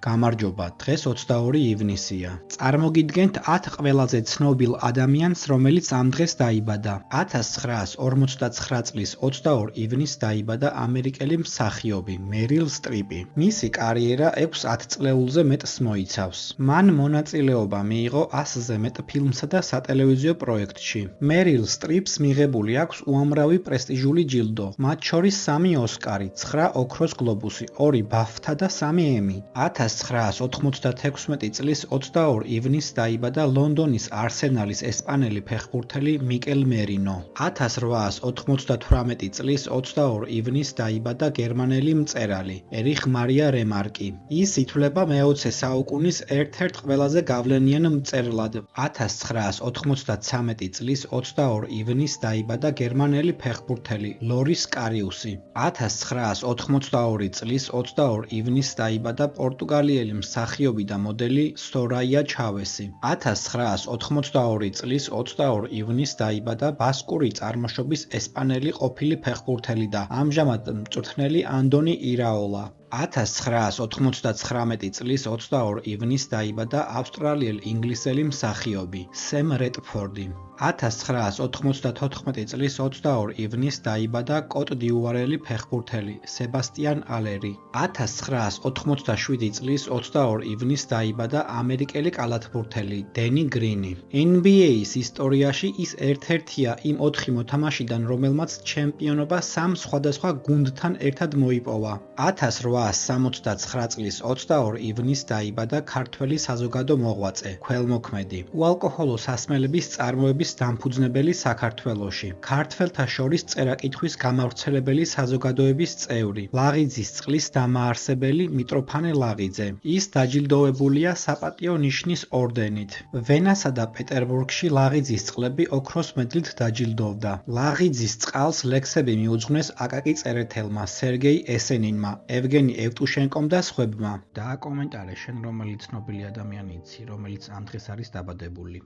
გამარჯობა, დღეს 22 ივნისია. წარმოგიდგენთ 10 ყველაზე ცნობილ ადამიანს, რომელიც ამ დღეს დაიბადა. 1959 წლის 22 ივნისს დაიბადა ამერიკელი მსახიობი მერილ სტრიპი. მისი კარიერა 6-10 წლეულზე მეტს მოიცავს. მან მონაწილეობა მიიღო 100-ზე მეტ ფილმსა და სატელევიზიო პროექტში. მერილ სტრიპს მიღებული აქვს უამრავი პრესტიჟული ჯილდო, მათ შორის 3 ოსკარი, 9 ოქროს გლობუსი, 2 ბაფთა და 3 ემი. 1996 წლის 22 ივნისს დაიბადა ლონდონის არსენალის ესპანელი ფეხბურთელი მიკელ მერინო. 1898 წლის 22 ივნისს დაიბადა გერმანელი მწერალი ერიხ მარია რემარკი. ის ითვლება მე-20 საუკუნის ერთ-ერთ ყველაზე გავლენიან მწერლად. 1993 წლის 22 ივნისს დაიბადა გერმანელი ფეხბურთელი ლორის კარიუსი. 1982 წლის 22 ივნისს დაიბადა პორტუგალიელი მსახიობი და მოდელი სორაია ჩავესი. 1982 წლის 22 ივნისს დაიბადა ბასკური წარმოშობის ესპანელი ყოფილი ფეხბურთელი და ამჟამად მწვრთნელი ანდონი ირაოლა. 1999 წლის 22 ივნისს დაიბადა ავსტრალიელ-ინგლისელი მსახიობი სემ რეტფორდი. 1994 წლის 22 ივნისს დაიბადა კოტ-დიუარელი ფეხბურთელი სებასტიან ალერი. 1987 წლის 22 ივნისს დაიბადა ამერიკელი კალათბურთელი დენი გრინი. NBA-ის ისტორიაში ის ერთ-ერთია იმ 4 მოთამაშიდან, რომელმაც ჩემპიონობა 3 სხვადასხვა გუნდთან ერთად მოიპოვა. 1869 წლის 22 ივნისს დაიბადა ქართველი საზოგადო მოღვაწე, ქველმოქმედი, უალკოჰოლო სასმელების წარმოების დამფუძნებელი საქართველოში, ქართველთა შორის წერა-კითხვის გამავრცელებელი საზოგადოების წევრი, ლაღიძის წყლის დამაარსებელი მიტროფანე ლაღიძე. ის დაჯილდოებულია საპატიო ნიშნის ორდენით. ვენასა და პეტერბურგში ლაღიძის წყლები ოქროს მედლით დაჯილდოვდა. ლაღიძის წყალს ლექსები მიუძღვნეს აკაკი წერეთელმა, სერგეი ესენინმა, ევგენი ევტუშენკომ და სხვებმა. დააკომენტარე შენ რომელი ცნობილი ადამიანი იცი, რომელიც ამ დღეს არის დაბადებული.